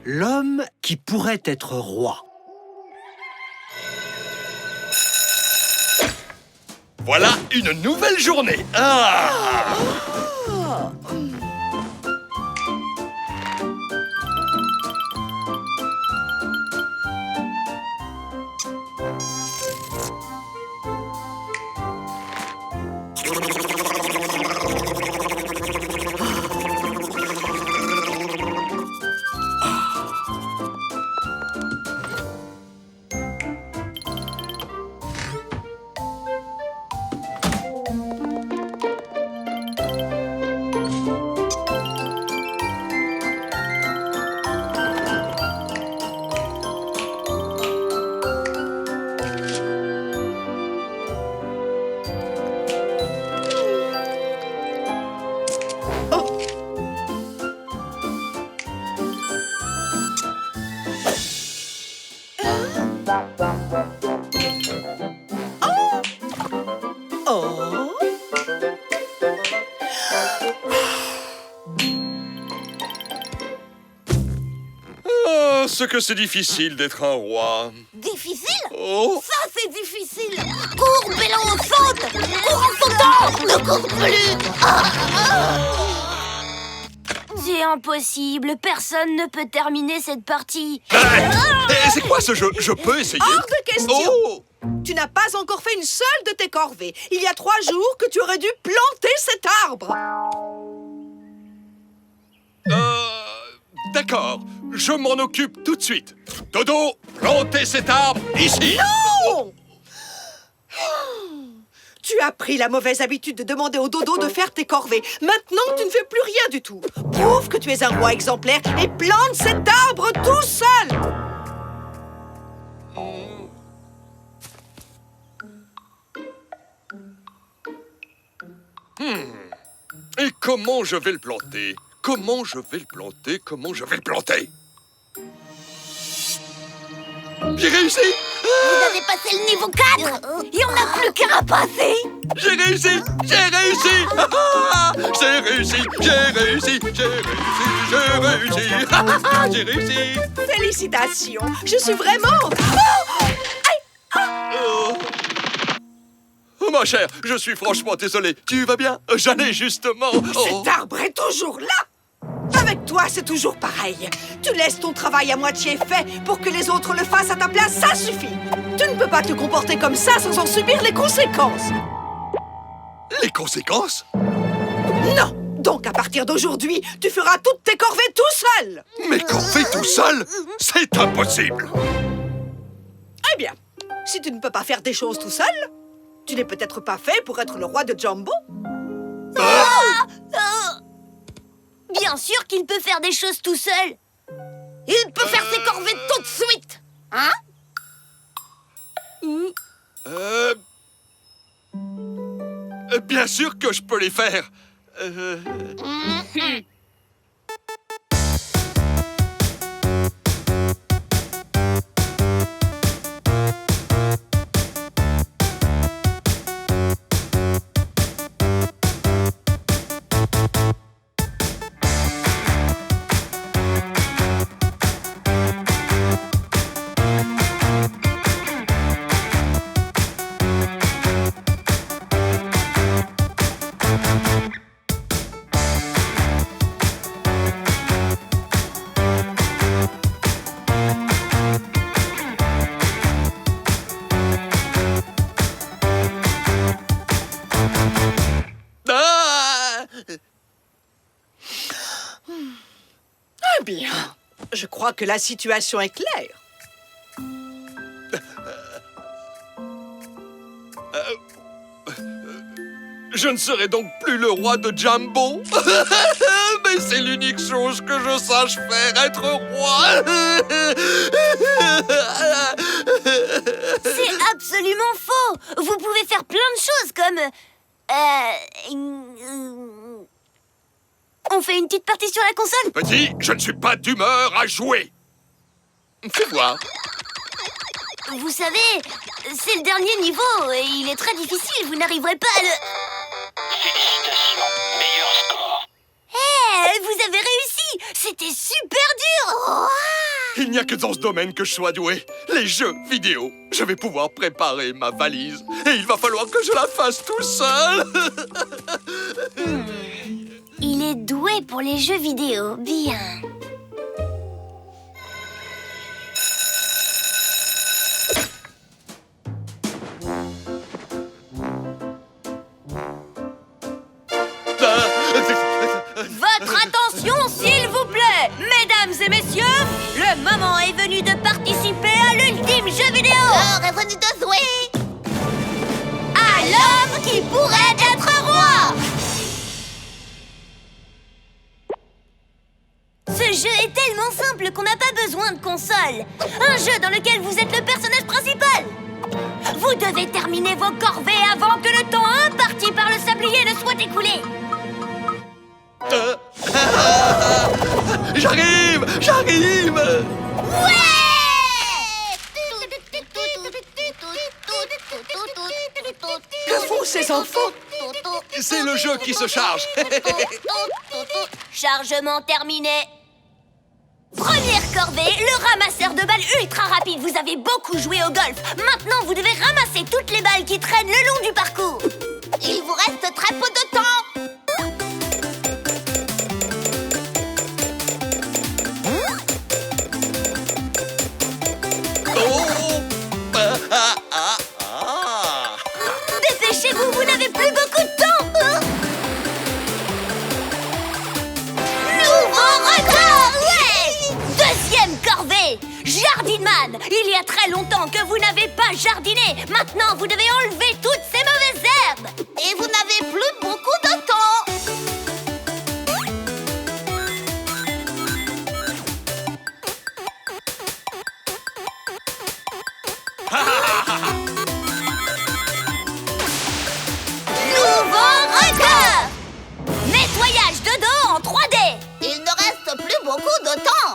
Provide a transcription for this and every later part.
L'homme qui pourrait être roi. Voilà une nouvelle journée. Ah! Oh! Oh, ce que c'est difficile d'être un roi. Difficile? Oh! Ça, c'est difficile! Cours, Bellon, saute! Cours en sautant! Ne cours plus! C'est impossible, personne ne peut terminer cette partie. Et c'est quoi ce jeu? Je peux essayer? Hors de question! Oh! Tu n'as pas encore fait une seule de tes corvées. Il y a 3 jours que tu aurais dû planter cet arbre. D'accord, je m'en occupe tout de suite. Dodo, plantez cet arbre ici. Non! Tu as pris la mauvaise habitude de demander au dodo de faire tes corvées. Maintenant, tu ne fais plus rien du tout. Prouve que tu es un roi exemplaire et plante cet arbre tout seul. Et comment je vais le planter? Comment je vais le planter? Comment je vais le planter? J'ai réussi! Vous avez passé le niveau 4 et on n'a plus qu'à rapasser. J'ai réussi! J'ai réussi! J'ai réussi! J'ai réussi! J'ai réussi! J'ai réussi! J'ai réussi! Félicitations. Je suis vraiment... Oh, ma chère, je suis franchement désolé. Tu vas bien? J'allais justement... Cet arbre est toujours là. Avec toi, c'est toujours pareil. Tu laisses ton travail à moitié fait pour que les autres le fassent à ta place, ça suffit. Tu ne peux pas te comporter comme ça sans en subir les conséquences. Les conséquences? Non. Donc, à partir d'aujourd'hui, tu feras toutes tes corvées tout seul. Mais corvée tout seul? C'est impossible! Eh bien, si tu ne peux pas faire des choses tout seul, tu n'es peut-être pas fait pour être le roi de Jumbo. Bien sûr qu'il peut faire des choses tout seul. Il peut faire ses corvées tout de suite. Hein? Bien sûr que je peux les faire. Eh bien, je crois que la situation est claire. Je ne serai donc plus le roi de Jumbo. Mais c'est l'unique chose que je sache faire, être roi. C'est absolument faux. Vous pouvez faire plein de choses comme... On fait une petite partie sur la console? Petit, je ne suis pas d'humeur à jouer. Fais voir. Vous savez, c'est le dernier niveau et il est très difficile. Vous n'arriverez pas à le... Félicitations, meilleur score. Hé, vous avez réussi! C'était super dur! Ouah. Il n'y a que dans ce domaine que je sois doué. Les jeux vidéo. Je vais pouvoir préparer ma valise. Et il va falloir que je la fasse tout seul. Il est doué pour les jeux vidéo, bien. Votre attention, s'il vous plaît! Mesdames et messieurs, le moment est venu de participer à l'ultime jeu vidéo! L'heure est venue de jouer à l'homme qui pourrait être roi! Ce jeu est tellement simple qu'on n'a pas besoin de console. Un jeu dans lequel vous êtes le personnage principal. Vous devez terminer vos corvées avant que le temps imparti par le sablier ne soit écoulé. J'arrive! J'arrive! Ouais! Que font ces enfants? C'est le jeu qui se charge. Chargement terminé. Première corvée, le ramasseur de balles ultra rapide. Vous avez beaucoup joué au golf. Maintenant, vous devez ramasser toutes les balles qui traînent le long du parcours. Il vous reste très peu de temps. Dépêchez-vous, vous n'avez plus beaucoup de temps. Nouveau record! Ouais! Deuxième corvée, Jardine-man. Il y a très longtemps que vous n'avez pas jardiné. Maintenant, vous devez enlever toutes ces mauvaises herbes. Et vous n'avez plus beaucoup de temps. Nouveau record! Nettoyage de dos en 3D. Il ne reste plus beaucoup de temps.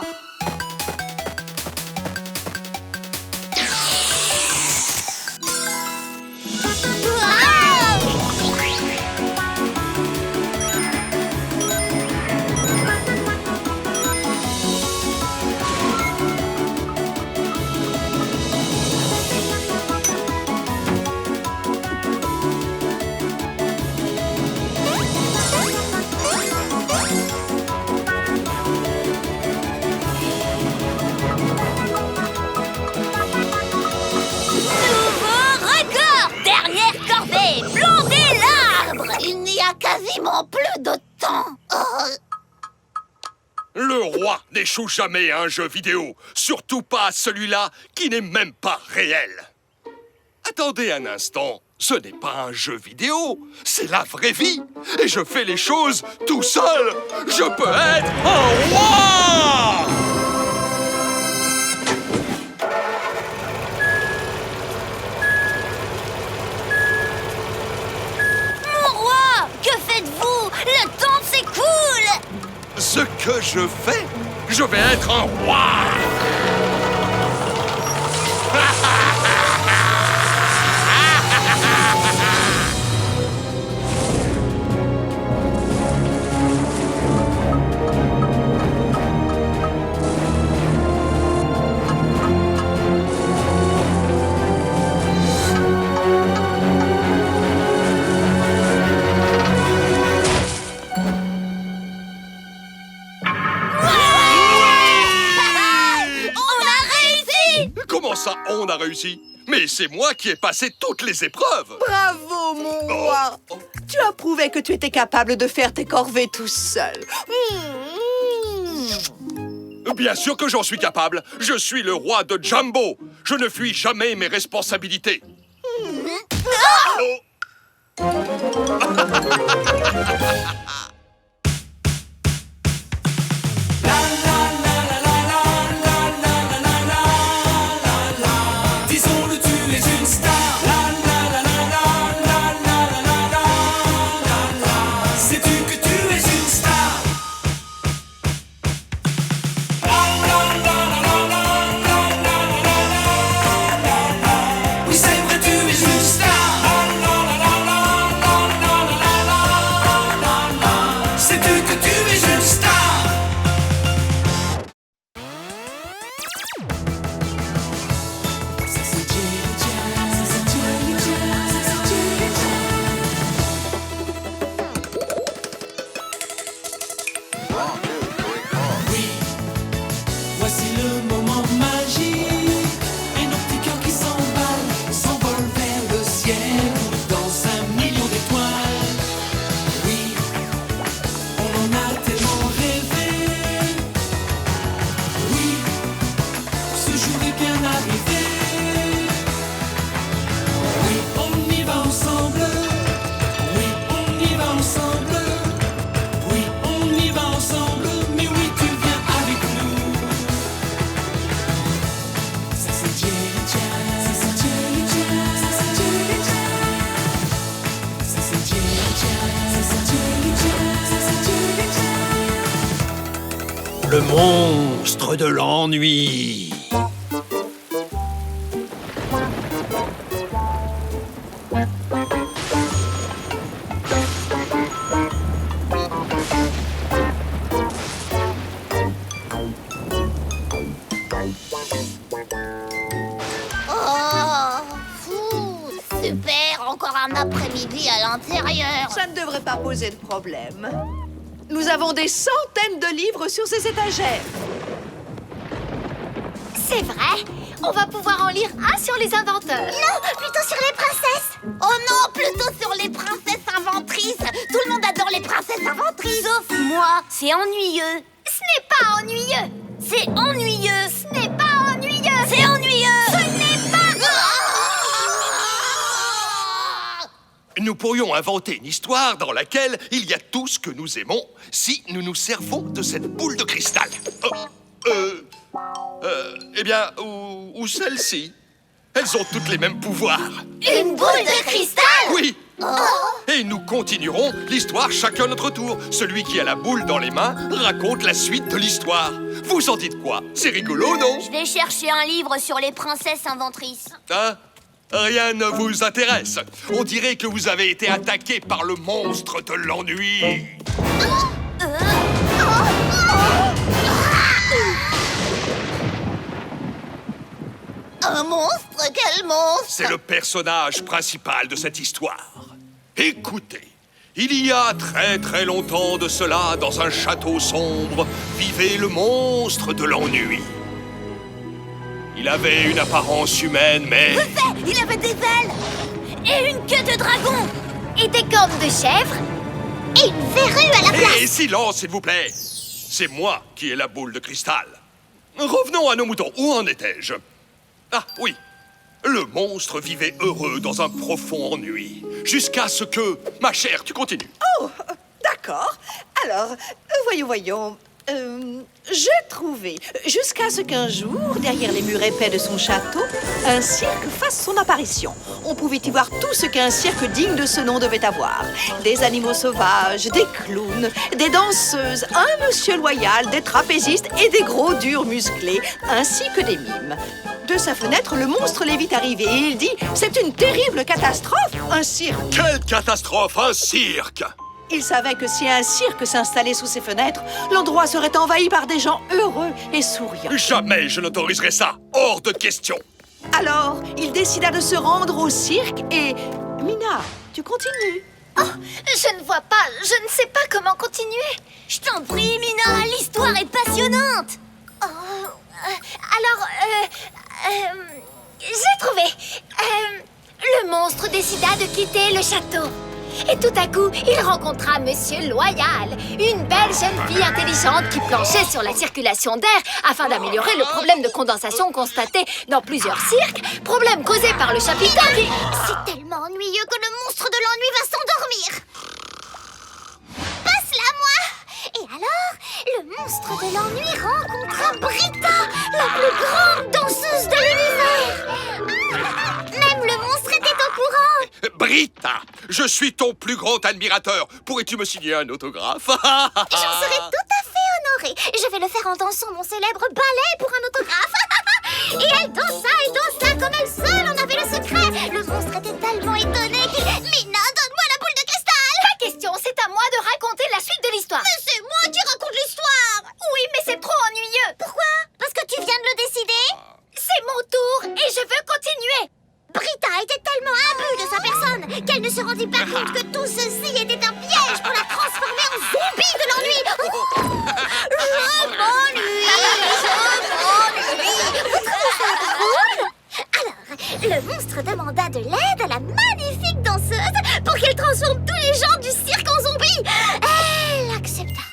Quasiment plus de temps. Le roi n'échoue jamais à un jeu vidéo. Surtout pas à celui-là qui n'est même pas réel. Attendez un instant. Ce n'est pas un jeu vidéo. C'est la vraie vie. Et je fais les choses tout seul. Je peux être un roi! Que faites-vous? Le temps s'écoule! Ce que je fais, je vais être un roi! On a réussi. Mais c'est moi qui ai passé toutes les épreuves. Bravo, mon roi. Tu as prouvé que tu étais capable de faire tes corvées tout seul. Bien sûr que j'en suis capable. Je suis le roi de Jumbo. Je ne fuis jamais mes responsabilités. monstre de l'ennui. Oh, fou, super, encore un après-midi à l'intérieur. Ça ne devrait pas poser de problème. Nous avons des centaines de livres sur ces étagères. C'est vrai, on va pouvoir en lire un sur les inventeurs. Non, plutôt sur les princesses. Oh non, plutôt sur les princesses inventrices. Tout le monde adore les princesses inventrices. Sauf moi, c'est ennuyeux. Ce n'est pas ennuyeux. C'est ennuyeux. Ce n'est pas ennuyeux. C'est ennuyeux. Ce n'est pas... Nous pourrions inventer une histoire dans laquelle il y a tout ce que nous aimons si nous nous servons de cette boule de cristal. Eh bien, ou celle-ci. Elles ont toutes les mêmes pouvoirs. Une boule de cristal. Oui. Et nous continuerons l'histoire chacun à notre tour. Celui qui a la boule dans les mains raconte la suite de l'histoire. Vous en dites quoi? C'est rigolo, non? Je vais chercher un livre sur les princesses inventrices. Hein? Rien ne vous intéresse. On dirait que vous avez été attaqué par le monstre de l'ennui. Un monstre? Quel monstre? C'est le personnage principal de cette histoire. Écoutez, il y a très très longtemps de cela, dans un château sombre, vivait le monstre de l'ennui. Il avait une apparence humaine, mais... Il avait des ailes et une queue de dragon et des cornes de chèvre et une verrue à la place. Et silence, s'il vous plaît. C'est moi qui ai la boule de cristal. Revenons à nos moutons. Où en étais-je? Ah, oui. Le monstre vivait heureux dans un profond ennui. Jusqu'à ce que... Ma chère, tu continues. Oh, d'accord. Alors, voyons. J'ai trouvé, jusqu'à ce qu'un jour, derrière les murs épais de son château, un cirque fasse son apparition. On pouvait y voir tout ce qu'un cirque digne de ce nom devait avoir. Des animaux sauvages, des clowns, des danseuses, un monsieur loyal, des trapézistes et des gros durs musclés, ainsi que des mimes. De sa fenêtre, le monstre les vit arriver et il dit « C'est une terrible catastrophe, un cirque !» Quelle catastrophe, un cirque! Il savait que si un cirque s'installait sous ses fenêtres, l'endroit serait envahi par des gens heureux et souriants. Jamais je n'autoriserai ça. Hors de question. Alors, il décida de se rendre au cirque et... Mina, tu continues. Oh, je ne vois pas, je ne sais pas comment continuer. Je t'en prie, Mina, l'histoire est passionnante. J'ai trouvé. Le monstre décida de quitter le château. Et tout à coup, il rencontra Monsieur Loyal, une belle jeune fille intelligente qui planchait sur la circulation d'air afin d'améliorer le problème de condensation constaté dans plusieurs cirques, problème causé par le chapiteau qui... C'est tellement ennuyeux que le monstre de l'ennui va s'endormir. Passe-la moi. Et alors, le monstre de l'ennui rencontra Britta, la plus grande danseuse de l'univers. Même le monstre était au courant. Britta, je suis ton plus grand admirateur. Pourrais-tu me signer un autographe? J'en serais tout à fait honorée. Je vais le faire en dansant mon célèbre ballet pour un autographe. Et elle dansa comme elle seule en avait le secret. Le monstre était tellement étonné qu'il... Mina, donne-moi la boule de cristal. Pas question, c'est à moi de raconter la suite de l'histoire. Mais c'est moi qui raconte l'histoire. Oui, mais c'est trop ennuyeux. Pourquoi? Parce que tu viens de le décider. C'est mon tour et je veux continuer. Britta était tellement imbue de sa personne qu'elle ne se rendit pas compte que tout ceci était un piège pour la transformer en zombie de l'ennui. Je m'ennuie. Vous trouvez ça drôle? Alors, le monstre demanda de l'aide à la magnifique danseuse pour qu'elle transforme tous les gens du cirque en zombies. Elle accepta.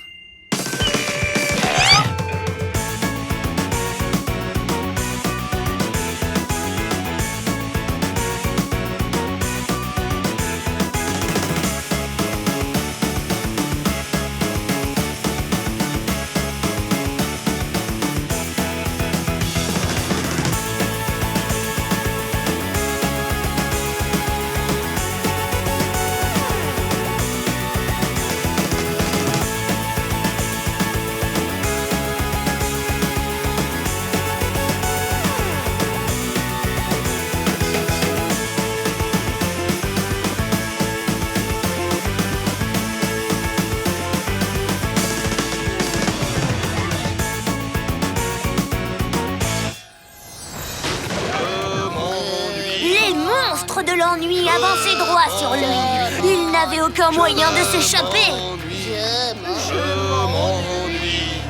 monstre de l'ennui avançait droit sur lui. Il n'avait aucun moyen de s'échapper. Je m'ennuie.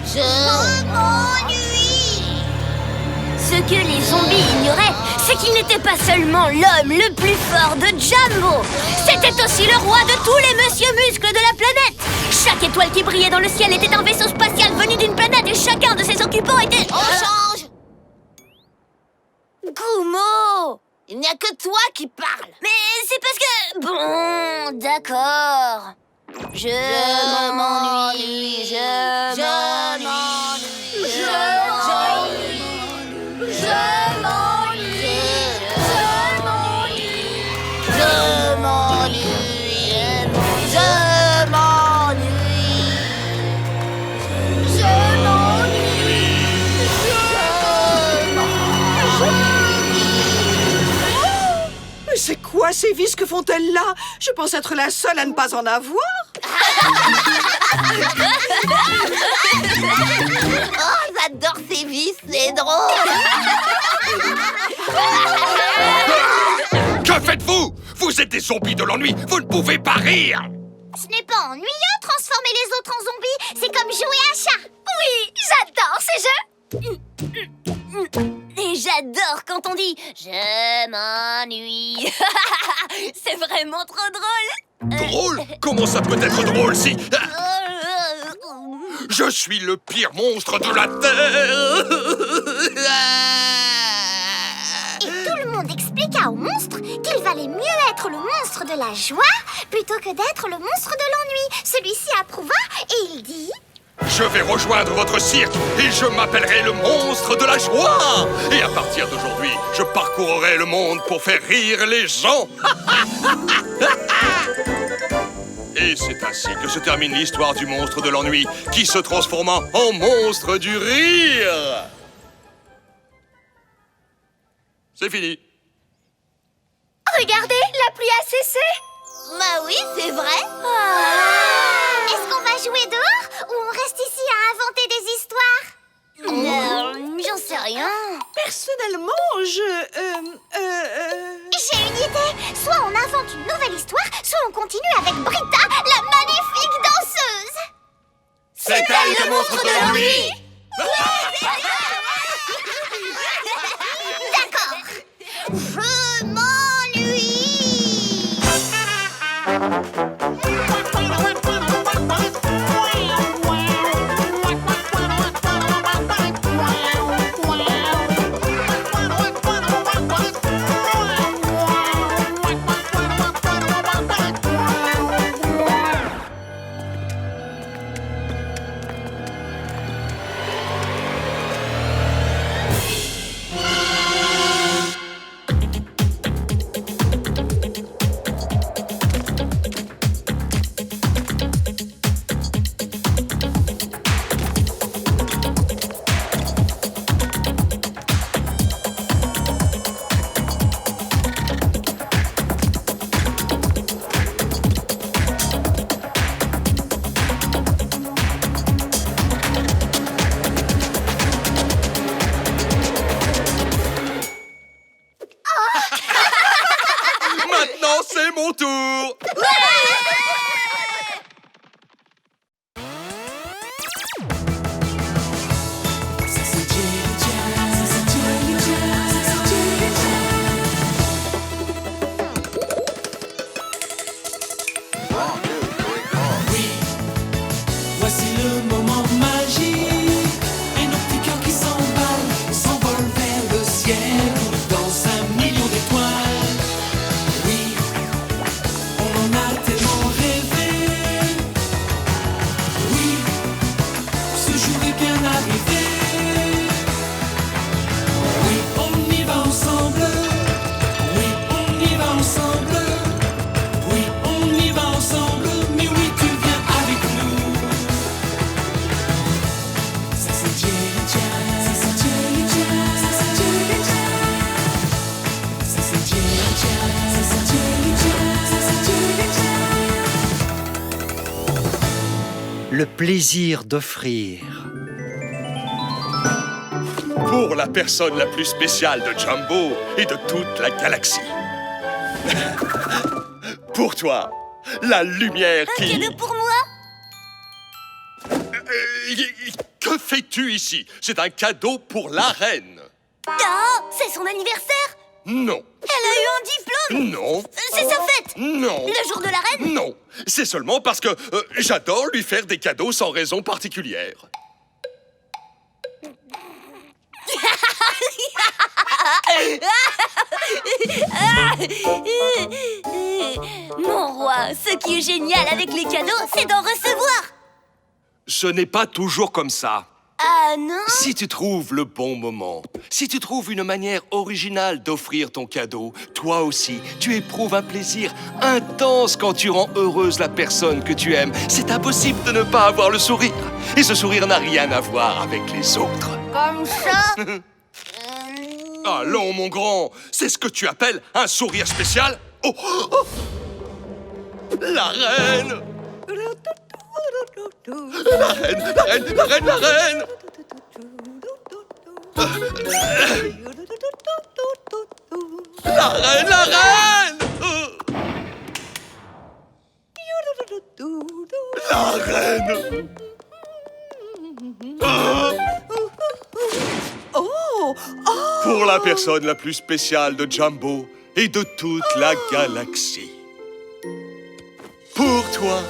Ce que les zombies ignoraient, c'est qu'il n'était pas seulement l'homme le plus fort de Jumbo. C'était aussi le roi de tous les Monsieur Muscles de la planète. Chaque étoile qui brillait dans le ciel était un vaisseau spatial venu d'une planète et chacun de ses occupants était... On change! Goumo! Il n'y a que toi qui parles. Mais c'est parce que... Bon, d'accord. Je m'ennuie, je m'ennuie, je m'ennuie, je m'ennuie, je Mais c'est quoi ces vis? Que font-elles là? Je pense être la seule à ne pas en avoir. Oh, j'adore ces vis, c'est drôle. Que faites-vous? Vous êtes des zombies de l'ennui, vous ne pouvez pas rire. Ce n'est pas ennuyeux, transformer les autres en zombies. C'est comme jouer à chat. Oui, j'adore ces jeux. Et j'adore quand on dit « Je m'ennuie ». C'est vraiment trop drôle. Drôle? Comment ça peut être drôle si... Je suis le pire monstre de la Terre. Et tout le monde expliqua au monstre qu'il valait mieux être le monstre de la joie plutôt que d'être le monstre de l'ennui. Celui-ci approuva et il dit... Je vais rejoindre votre cirque et je m'appellerai le monstre de la joie. Et à partir d'aujourd'hui, je parcourrai le monde pour faire rire les gens. Et c'est ainsi que se termine l'histoire du monstre de l'ennui qui se transforma en monstre du rire. C'est fini. Regardez, la pluie a cessé. Bah oui, c'est vrai. Est-ce qu'on va jouer dehors ou on reste ici à inventer des histoires? J'en sais rien. Personnellement, J'ai une idée. Soit on invente une nouvelle histoire, soit on continue avec Brita, la magnifique danseuse. C'est elle le monstre de l'ennui. D'accord. Je m'ennuie. Maintenant, c'est mon tour. Voici le moment magique et nos petits cœurs qui s'envolent vers le ciel dans 1 million d'étoiles. Oui, on en a tellement rêvé. Oui, ce jour est bien arrivé. Oui, on y va ensemble. Oui, on y va ensemble. Oui, on y va ensemble. Mais oui, tu viens avec nous. Ça c'est Jelly Jam, ça c'est Jelly Jam, ça c'est Jelly Jam. Ça c'est Jelly Jam, ça c'est Jelly Jam, ça c'est Jelly Jam. Le plaisir d'offrir. Pour la personne la plus spéciale de Jumbo et de toute la galaxie. Pour toi, la lumière Un qui... cadeau pour moi? Que fais-tu ici? C'est un cadeau pour la reine. Oh, c'est son anniversaire? Non. Elle a eu un diplôme? Non. C'est sa fête? Non. Le jour de la reine? Non. C'est seulement parce que j'adore lui faire des cadeaux sans raison particulière. Mon roi, ce qui est génial avec les cadeaux, c'est d'en recevoir. Ce n'est pas toujours comme ça. Ah non? Si tu trouves le bon moment, si tu trouves une manière originale d'offrir ton cadeau, toi aussi, tu éprouves un plaisir intense quand tu rends heureuse la personne que tu aimes. C'est impossible de ne pas avoir le sourire. Et ce sourire n'a rien à voir avec les autres. Comme ça? Allons, mon grand, c'est ce que tu appelles un sourire spécial? Oh, oh. La reine! La reine, la reine, la reine, la reine! La reine, la reine! La reine! Oh! Pour la personne la plus spéciale de Jumbo et de toute la galaxie. Pour toi,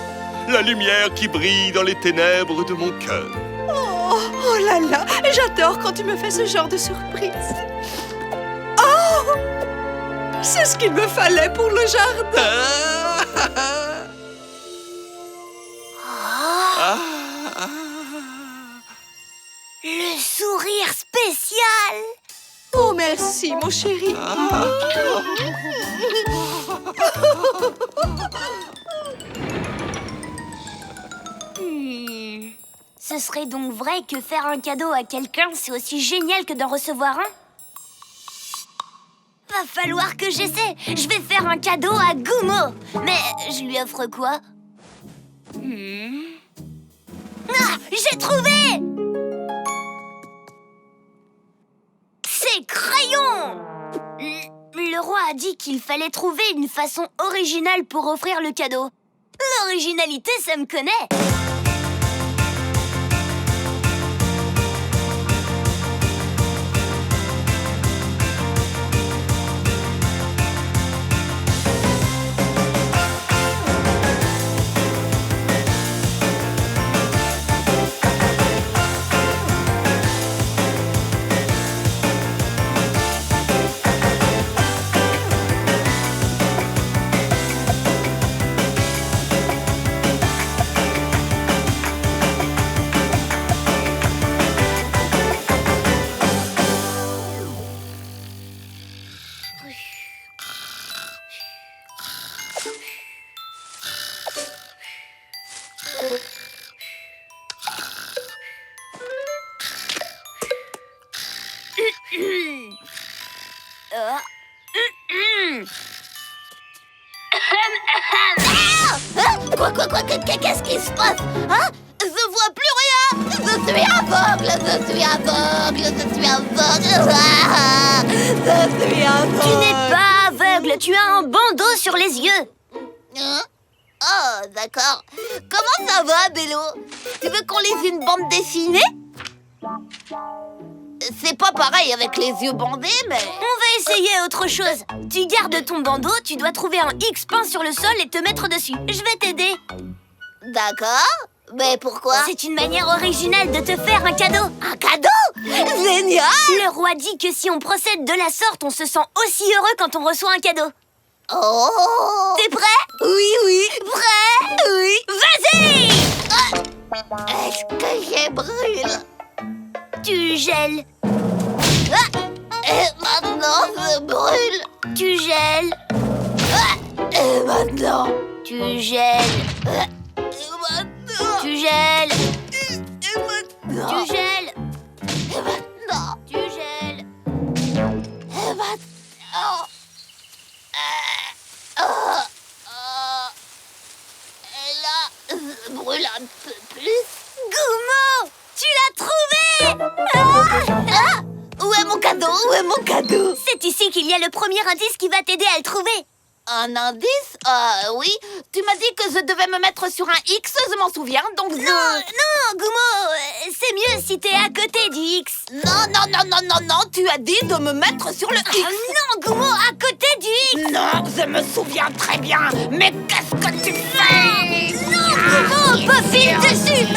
la lumière qui brille dans les ténèbres de mon cœur. Oh là là! J'adore quand tu me fais ce genre de surprise. Oh! C'est ce qu'il me fallait pour le jardin. Le sourire spécial. Oh, merci, mon chéri. Ce serait donc vrai que faire un cadeau à quelqu'un, c'est aussi génial que d'en recevoir un? Va falloir que j'essaie. Je vais faire un cadeau à Gummo. Mais je lui offre quoi? Ah, j'ai trouvé! C'est crayon! Le roi a dit qu'il fallait trouver une façon originale pour offrir le cadeau. L'originalité, ça me connaît. Qu'est-ce qui se passe? Hein? Je vois plus rien! Je suis aveugle! Je suis aveugle! Je suis aveugle! Je suis aveugle! Tu n'es pas aveugle! Tu as un bandeau sur les yeux! Hein? Oh, d'accord. Comment ça va, Bello? Tu veux qu'on lise une bande dessinée? C'est pas pareil avec les yeux bandés, mais... On va essayer autre chose. Tu gardes ton bandeau, tu dois trouver un X peint sur le sol et te mettre dessus. Je vais t'aider. D'accord. Mais pourquoi? C'est une manière originale de te faire un cadeau. Un cadeau? Génial! Le roi dit que si on procède de la sorte, on se sent aussi heureux quand on reçoit un cadeau. Oh! T'es prêt? Oui. Prêt? Oui. Vas-y! Est-ce que je brûle? Tu gèles. Et maintenant, je brûle. Tu gèles. Et maintenant? Tu gèles. Et maintenant? Tu gèles. Et maintenant? Tu gèles. Et maintenant? Tu gèles. Et maintenant? Et là, je brûle un peu plus. Gummo, tu l'as trouvé! Où est mon cadeau? Où est mon cadeau? C'est ici qu'il y a le premier indice qui va t'aider à le trouver. Un indice? Oui. Tu m'as dit que je devais me mettre sur un X, je m'en souviens, donc je... Non, Goumo, c'est mieux si t'es à côté du X. Non, tu as dit de me mettre sur le X. Non, Goumo, à côté du X. Non, je me souviens très bien. Mais qu'est-ce que tu fais? Non, Goumo, pas file dessus.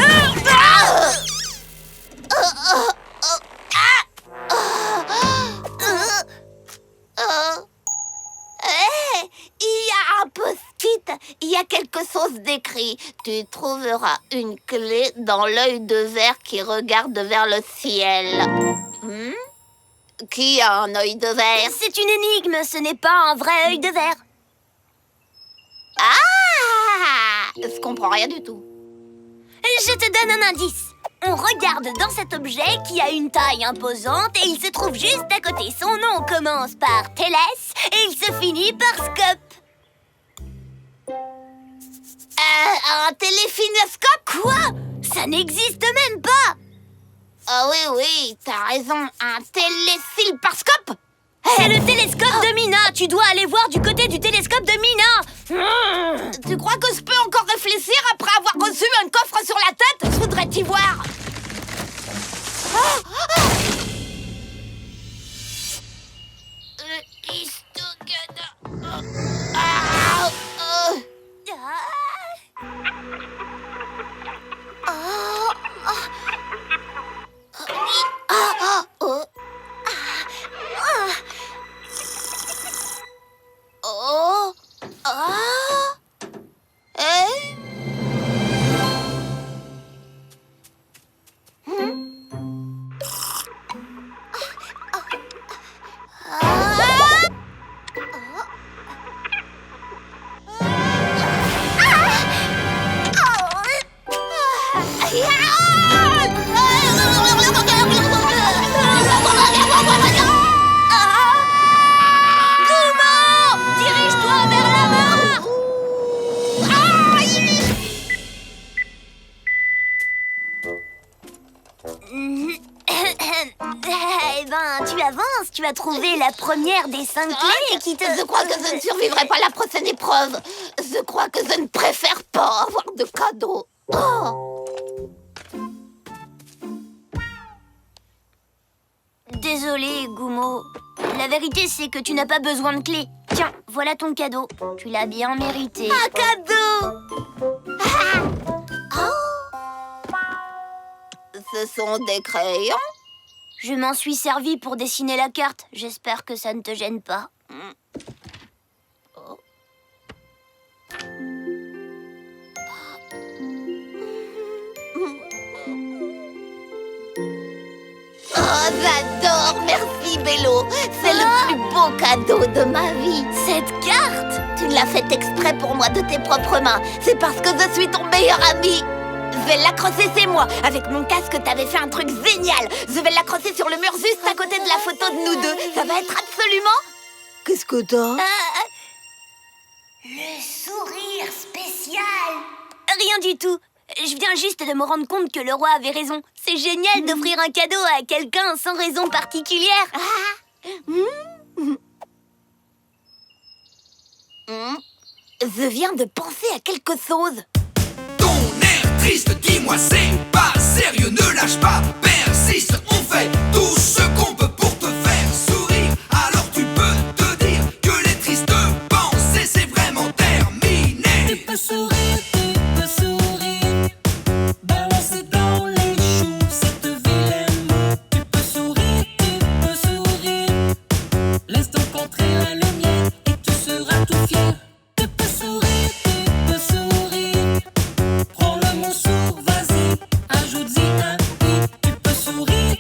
Il y a un post-it, il y a quelque chose d'écrit. Tu trouveras une clé dans l'œil de verre qui regarde vers le ciel. Qui a un œil de verre? C'est une énigme, ce n'est pas un vrai œil de verre. Ah! Je comprends rien du tout. Je te donne un indice. On regarde dans cet objet qui a une taille imposante et il se trouve juste à côté. Son nom commence par Télès et il se finit par Scope. Un téléphinoscope? Quoi? Ça n'existe même pas! Ah oui, t'as raison. Un téléscope? C'est le télescope de Mina. Tu dois aller voir du côté du télescope de Mina. Tu crois que je peux encore réfléchir après avoir reçu un coffre sur la tête? Je voudrais t'y voir. Tu avances, tu as trouvé la première des 5 clés qui te... Je crois que je ne survivrai pas à la prochaine épreuve. Je crois que je ne préfère pas avoir de cadeaux. Désolée, Goumo. La vérité, c'est que tu n'as pas besoin de clé. Tiens, voilà ton cadeau. Tu l'as bien mérité. Un cadeau! Ce sont des crayons? Je m'en suis servi pour dessiner la carte. J'espère que ça ne te gêne pas. Oh, j'adore! Merci, Bello! C'est le plus beau cadeau de ma vie! Cette carte? Tu l'as faite exprès pour moi de tes propres mains. C'est parce que je suis ton meilleur ami! Je vais l'accrocher, c'est moi! Avec mon casque, t'avais fait un truc génial! Je vais l'accrocher sur le mur juste à côté de la photo de nous deux! Ça va être absolument... Qu'est-ce que t'as? Le sourire spécial! Rien du tout. Je viens juste de me rendre compte que le roi avait raison. C'est génial d'offrir un cadeau à quelqu'un sans raison particulière. Je viens de penser à quelque chose. Ton air triste, dis-moi c'est pas sérieux, ne lâche pas, persiste, on fait tout ce qu'on peut pour te faire sourire. Alors tu peux te dire que les tristes pensées c'est vraiment terminé. Tu peux sourire, balancer dans les choux cette vilaine moue. Tu peux sourire, laisse-toi rencontrer la lumière et tu seras tout fier. Tu peux sourire, prends le mot sourd, vas-y, ajoute-y un i. Tu peux sourire,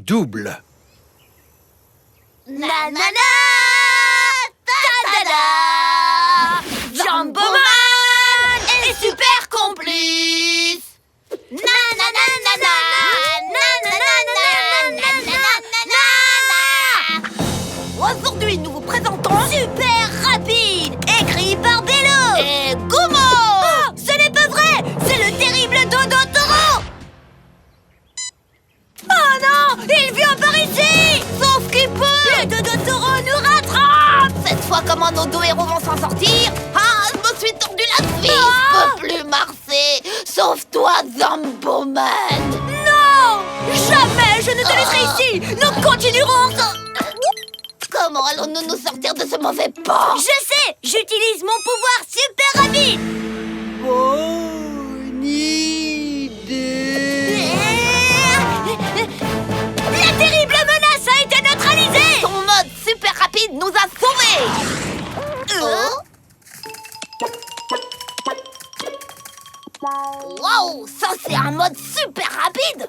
double. Nanana, ta-da-da, Jumboman est super complice. Nanana, aujourd'hui, nous vous présentons Super rapide, écrit par Bello. et Goumo. Oh, ce n'est pas vrai, c'est le terrible Dodo Toro. Oh non, il vient par ici. Sauf qu'il peut. Le Dodo Toro nous rattrape. Cette fois, comment nos deux héros vont s'en sortir? Ah, je me suis tordu la fille. Je peux plus marcher. Sauve-toi, Jumboman. Non, jamais je ne te laisserai ici. Nous continuerons ensemble. Comment allons-nous nous sortir de ce mauvais port? Je sais, j'utilise mon pouvoir super rapide. Bonne idée. La terrible menace a été neutralisée. Ton mode super rapide nous a sauvés. Wow, ça c'est un mode super rapide.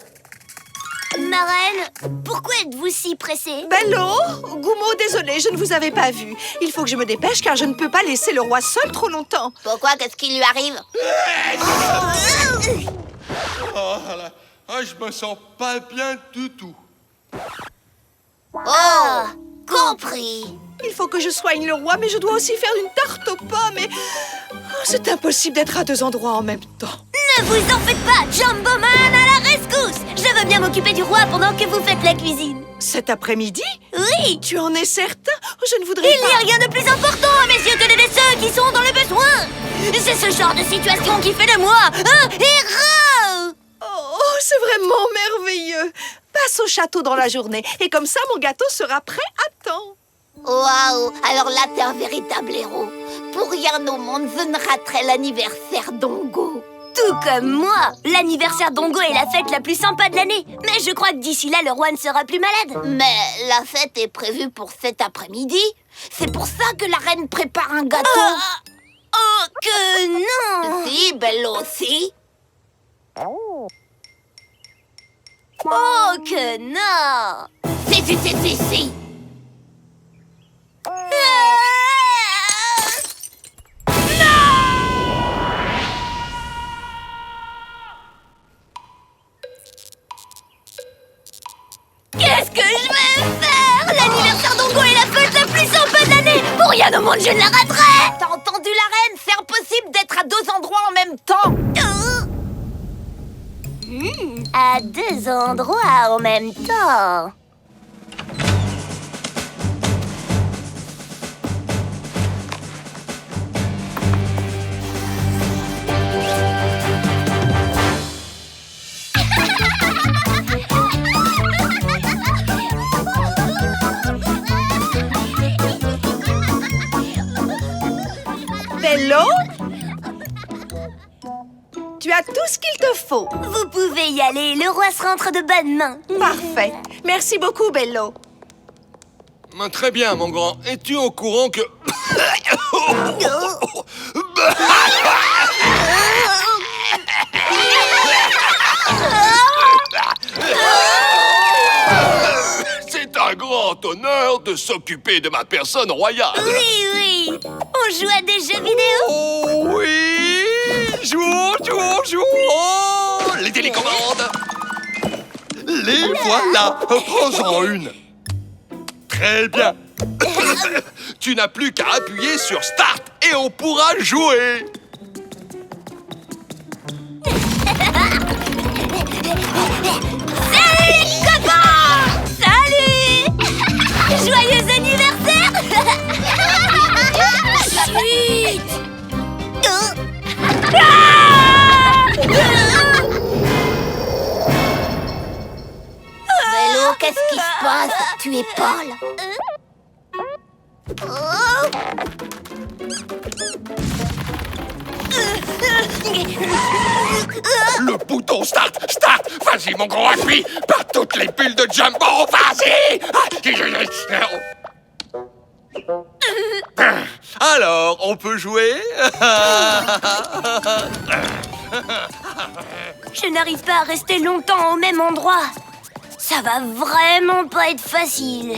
Marraine, pourquoi êtes-vous si pressée? Bello, Goumo, désolé, je ne vous avais pas vu. Il faut que je me dépêche car je ne peux pas laisser le roi seul trop longtemps. Pourquoi? Qu'est-ce qui lui arrive? Oh là, je me sens pas bien du tout. Oh, compris. Il faut que je soigne le roi, mais je dois aussi faire une tarte aux pommes et... Oh, c'est impossible d'être à deux endroits en même temps. Ne vous en faites pas, Jumboman à la rescousse. Je veux bien m'occuper du roi pendant que vous faites la cuisine. Cet après-midi? Oui, Tu en es certain? Je ne voudrais il n'y a pas... rien de plus important à mes yeux que d'aider ceux qui sont dans le besoin. C'est ce genre de situation qui fait de moi un héros. Oh, c'est vraiment merveilleux. Passe au château dans la journée et comme ça, mon gâteau sera prêt à temps. Waouh, alors là t'es un véritable héros. Pour rien au monde, je ne raterai l'anniversaire d'Ongo. Tout comme moi, l'anniversaire d'Ongo est la fête la plus sympa de l'année. Mais je crois que d'ici là, le roi ne sera plus malade. Mais la fête est prévue pour cet après-midi. C'est pour ça que la reine prépare un gâteau. Oh, que non. Si, Bello aussi. Oh, que non. Si. Qu'est-ce que je vais faire? L'anniversaire d'Ongo est la fête la plus sympa de l'année. Pour rien au monde, je ne la raterai. T'as entendu la reine? C'est impossible d'être à deux endroits en même temps. À deux endroits en même temps. Bello? Tu as tout ce qu'il te faut. Vous pouvez y aller, le roi se rentre de bonnes mains. Parfait. Merci beaucoup, Bello. Très bien, mon grand. Es-tu au courant que... C'est un grand honneur de s'occuper de ma personne royale. Oui. On joue à des jeux vidéo. Oh oui! Jouons! Oh, les télécommandes! Les voilà! Prends-en une! Très bien! Tu n'as plus qu'à appuyer sur Start et on pourra jouer! Salut les copains! Salut! Joyeux anniversaire! Chut! Bello, qu'est-ce qui se passe? Tu es pâle. Le bouton Start! Vas-y, mon gros, appuie par toutes les bulles de Jumbo! Vas-y! Alors, on peut jouer? Je n'arrive pas à rester longtemps au même endroit. Ça va vraiment pas être facile.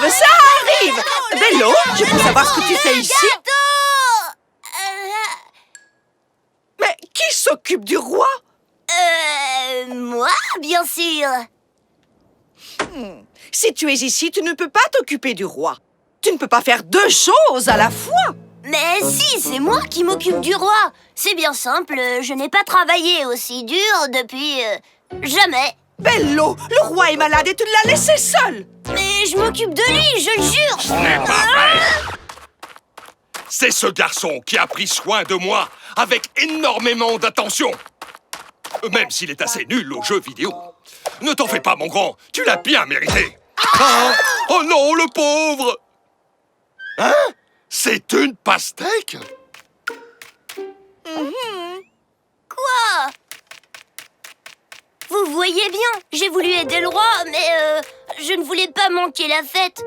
Ça arrive! Bello, je peux savoir ce que tu fais ici? Mais qui s'occupe du roi? Moi, bien sûr. Si tu es ici, tu ne peux pas t'occuper du roi. Tu ne peux pas faire deux choses à la fois. Mais si, c'est moi qui m'occupe du roi. C'est bien simple, je n'ai pas travaillé aussi dur depuis... jamais. Bello, le roi est malade et tu l'as laissé seul. Mais je m'occupe de lui, je le jure. Ce n'est pas vrai! C'est ce garçon qui a pris soin de moi avec énormément d'attention. Même s'il est assez nul aux jeux vidéo. Ne t'en fais pas, mon grand, tu l'as bien mérité. Ah! Oh non, le pauvre! Hein? C'est une pastèque? Quoi? Vous voyez bien, j'ai voulu aider le roi, mais je ne voulais pas manquer la fête.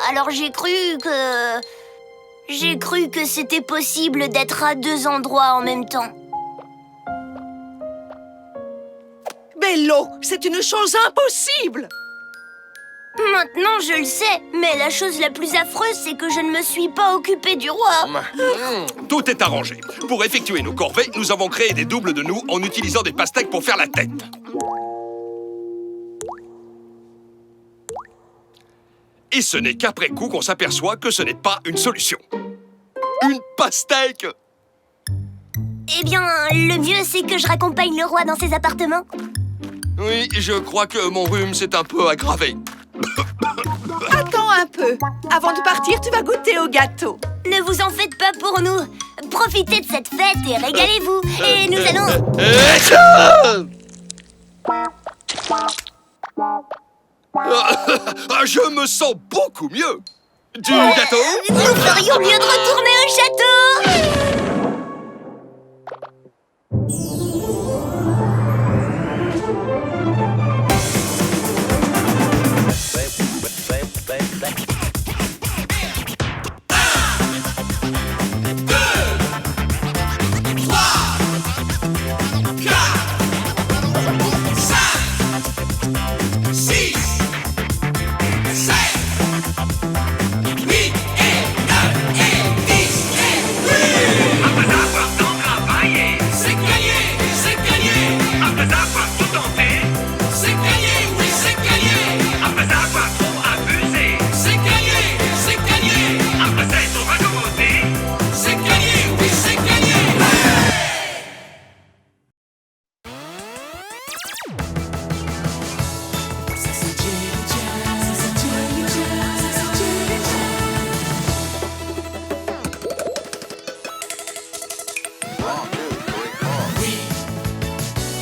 Alors j'ai cru que c'était possible d'être à deux endroits en même temps. Bello, c'est une chose impossible. Maintenant, je le sais, mais la chose la plus affreuse, c'est que je ne me suis pas occupée du roi. Tout est arrangé. Pour effectuer nos corvées, nous avons créé des doubles de nous en utilisant des pastèques pour faire la tête. Et ce n'est qu'après coup qu'on s'aperçoit que ce n'est pas une solution. Une pastèque! Eh bien, le mieux, c'est que je raccompagne le roi dans ses appartements. Oui, je crois que mon rhume s'est un peu aggravé. Attends un peu. Avant de partir, tu vas goûter au gâteau. Ne vous en faites pas pour nous. Profitez de cette fête et régalez-vous. Et nous allons... Je me sens beaucoup mieux. Du gâteau? Nous ferions mieux de retourner au château.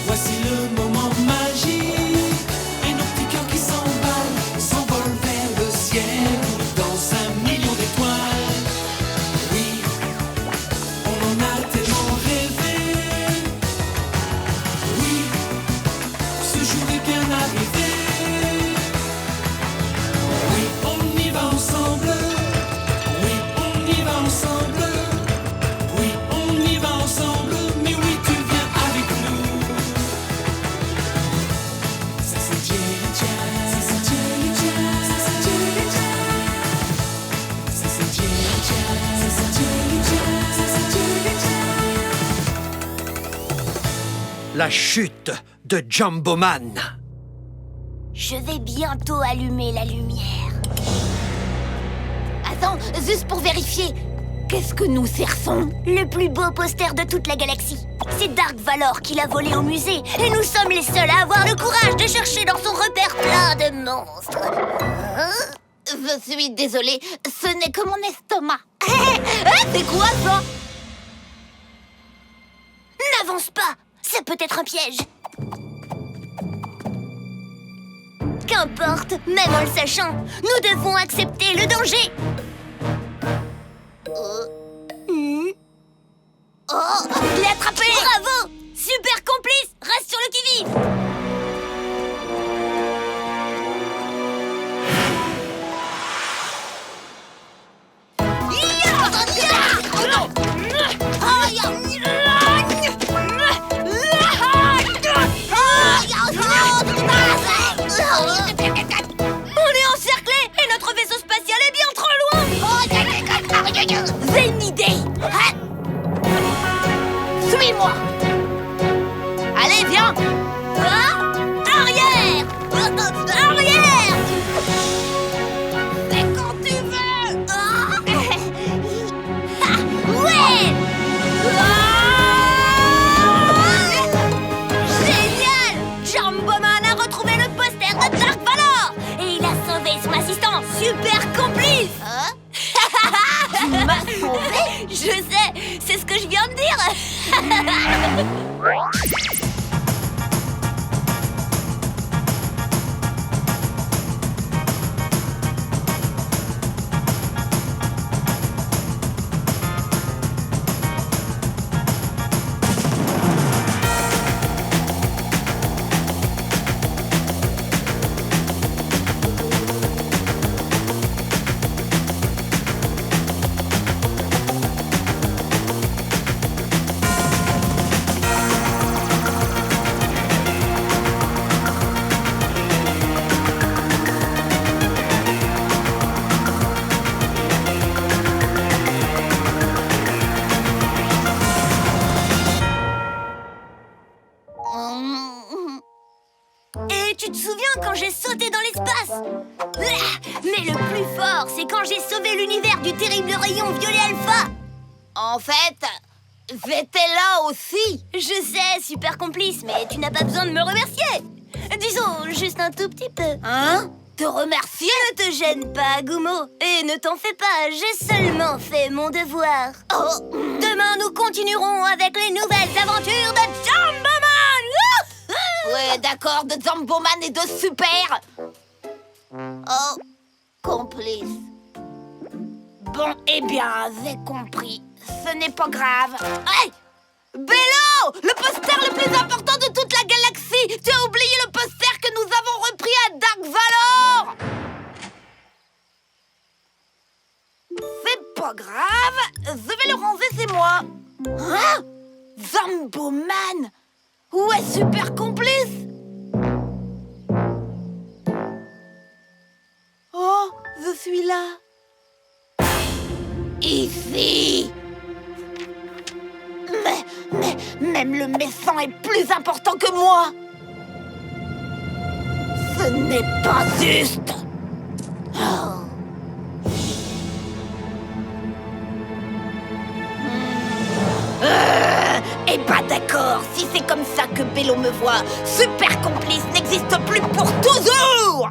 Voici le moment magique, et nos petits cœurs qui s'emballent, s'envolent vers le ciel, dans 1 million d'étoiles. Oui, on en a tellement rêvé. Oui, ce jour est bien arrivé. Oui, on y va ensemble. Oui, on y va ensemble. Oui, on y va ensemble. Mais oui, tu viens avec nous. La chute de Jumbo Man. Je vais bientôt allumer la lumière. Attends, juste pour vérifier. Qu'est-ce que nous cerçons? Le plus beau poster de toute la galaxie. C'est Dark Valor qui l'a volé au musée. Et nous sommes les seuls à avoir le courage de chercher dans son repère plein de monstres. Je suis désolée, ce n'est que mon estomac. C'est quoi ça? N'avance pas, ça peut être un piège. Qu'importe, même en le sachant, nous devons accepter le danger. Oh, je l'ai attrapé! Bravo! Super complice! Reste sur le qui-vive! On est encerclés et notre vaisseau spatial est bien trop loin! J'ai une idée! Suis-moi! Allez, viens! Arrière! Arrière! Fais quand tu veux! Ouais! Génial! Jumboman a retrouvé le poster de Dark Valor! Et il a sauvé son assistant! Super complice! Tu m'as sauvé? Je sais! C'est ce que je viens de dire! Et tu te souviens quand j'ai sauté dans l'espace? Mais le plus fort, c'est quand j'ai sauvé l'univers du terrible rayon violet alpha. En fait, j'étais là aussi. Je sais, super complice, mais tu n'as pas besoin de me remercier. Disons, juste un tout petit peu. Hein? Te remercier? Ne te gêne pas, Gummo. Et ne t'en fais pas, j'ai seulement fait mon devoir. Oh. Demain, nous continuerons avec les nouvelles aventures de Jumboman. Ouais, d'accord, de Jumboman et de Super. Oh, complice. Bon, eh bien, j'ai compris. Ce n'est pas grave. Hey! Bello! Le poster le plus important de toute la galaxie! Tu as oublié le poster que nous avons repris à Dark Valor! C'est pas grave, je vais le ranger chez moi. Hein? Jumboman! Où est Super Complice? Oh, je suis là. Ici. Mais même le méchant est plus important que moi. Ce n'est pas juste. Oh. Eh ben d'accord, si c'est comme ça que Bello me voit, Super Complice n'existe plus pour toujours.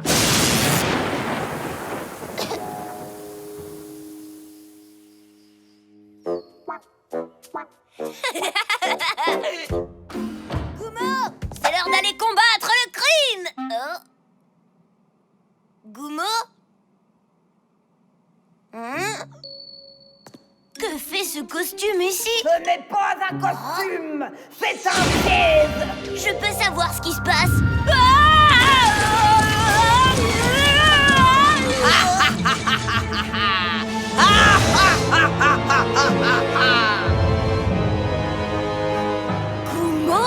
Gummo, c'est l'heure d'aller combattre le crime. Oh. Gummo? Que fait ce costume ici? Ce n'est pas un costume, c'est un piège. Je peux savoir ce qui se passe? Gummo?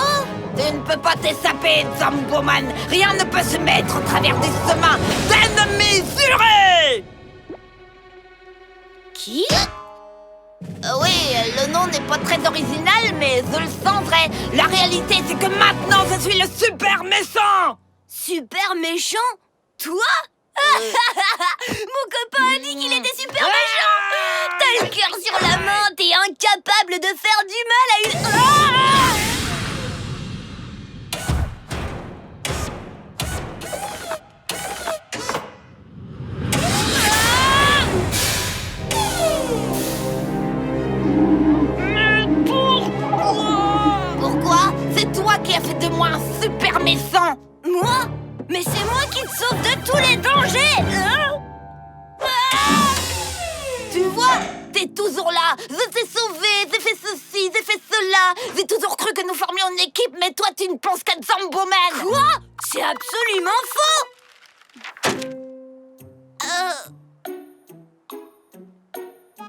Tu ne peux pas t'échapper, Jumboman. Rien ne peut se mettre au travers des chemins d'ennemis jurés. Qui? Oui, le nom n'est pas très original, mais je le sens vrai. La réalité, c'est que maintenant, je suis le super méchant. Super méchant? Toi? Mon copain a dit qu'il était super méchant! T'as le cœur sur la main, t'es incapable de faire du mal à une... Pourquoi? C'est toi qui as fait de moi un super méchant. Moi? Mais c'est moi qui te sauve de tous les dangers! Tu vois? T'es toujours là. Je t'ai sauvé, j'ai fait ceci, j'ai fait cela. J'ai toujours cru que nous formions une équipe, mais toi tu ne penses qu'à Zamboman. Quoi? C'est absolument faux!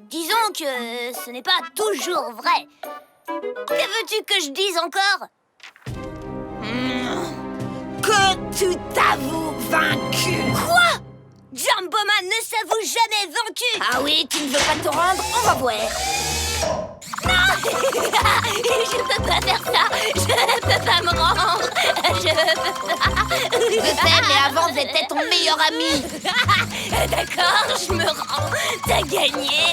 Disons que ce n'est pas toujours vrai. Que veux-tu que je dise encore? Que tu t'avoues vaincu. Quoi? Jumboman ne s'avoue jamais vaincu! Ah oui, tu ne veux pas te rendre? On va voir. Non! Je peux pas faire ça! Je peux pas me rendre! Je peux pas! Je sais, mais avant j'étais ton meilleur ami. D'accord, je me rends! T'as gagné!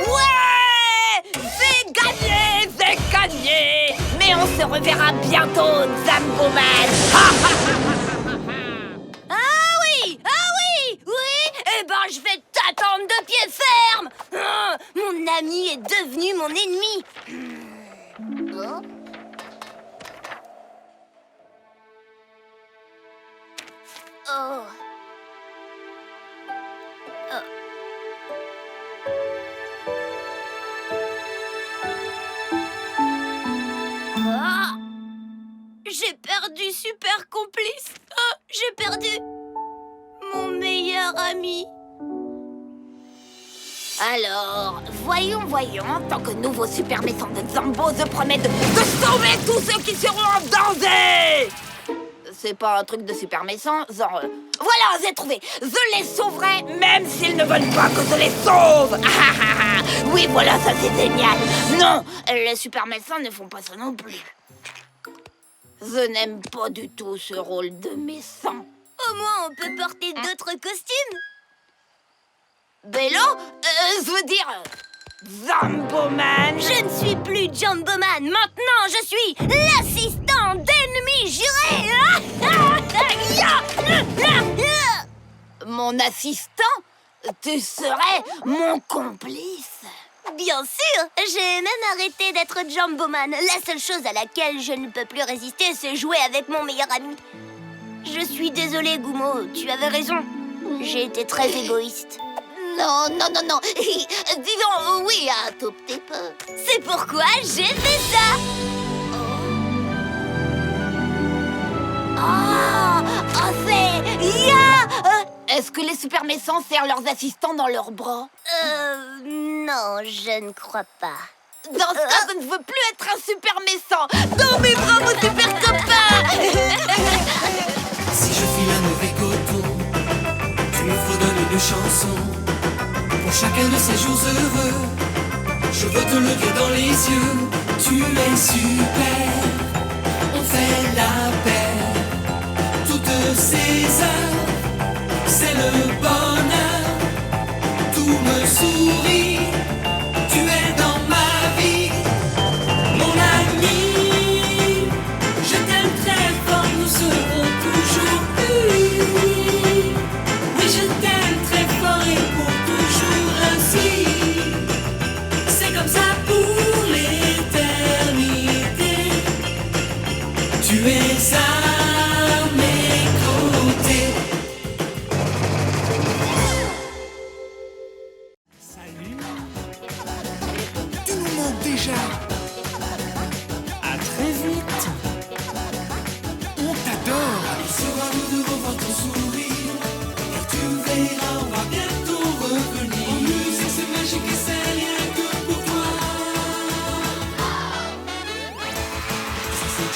Ouais! C'est gagné, c'est gagné. Mais on se reverra bientôt, Zamboman. Ah oui! Ah oui! Oui! Eh ben, je vais t'attendre de pied ferme! Mon ami est devenu mon ennemi! Oh. Ah. J'ai perdu super complice! Oh, j'ai perdu mon meilleur ami! Alors, voyons, tant que nouveau super méchant de Zambo, je promets de sauver tous ceux qui seront en danger. C'est pas un truc de super méchant, genre... Voilà, j'ai trouvé. Je les sauverai, même s'ils ne veulent pas que je les sauve. Oui, voilà, ça c'est génial. Non, les super méchants ne font pas ça non plus. Je n'aime pas du tout ce rôle de méchant. Au moins, on peut porter d'autres costumes! Bello, je veux dire... Zamboman. Je ne suis plus Jumboman, maintenant je suis l'assistant d'ennemi juré! Mon assistant? Tu serais mon complice? Bien sûr! J'ai même arrêté d'être Jumboman. La seule chose à laquelle je ne peux plus résister, c'est jouer avec mon meilleur ami. Je suis désolée, Goumo, tu avais raison. J'ai été très égoïste. Non. Disons oui un tout petit peu. C'est pourquoi j'ai fait ça! C'est... Est-ce que les super méchants serrent leurs assistants dans leurs bras? Non, je ne crois pas. Dans ce cas, je ne veux plus être un super méchant. Dans mes bras, mon super copain. Si je file un mauvais coton, tu me fredonnes une chanson. Pour chacun de ces jours heureux, je veux te le dire dans les yeux. Tu es super, on fait la paix. Toutes ces heures, c'est le bonheur. Tout me sourit, tu es dans ma vie. Mon ami, je t'aime très fort, nous serons toujours unis. Oui, je t'aime très fort et pour toujours ainsi. C'est comme ça pour l'éternité. Tu es à mes côtés. Salut. Tu nous manques déjà. À très vite. On t'adore. Ce soir, nous devons voir ton sourire. Et tu verras, on va bientôt revenir. En musique, c'est magique et c'est rien que pour toi. Ça, c'est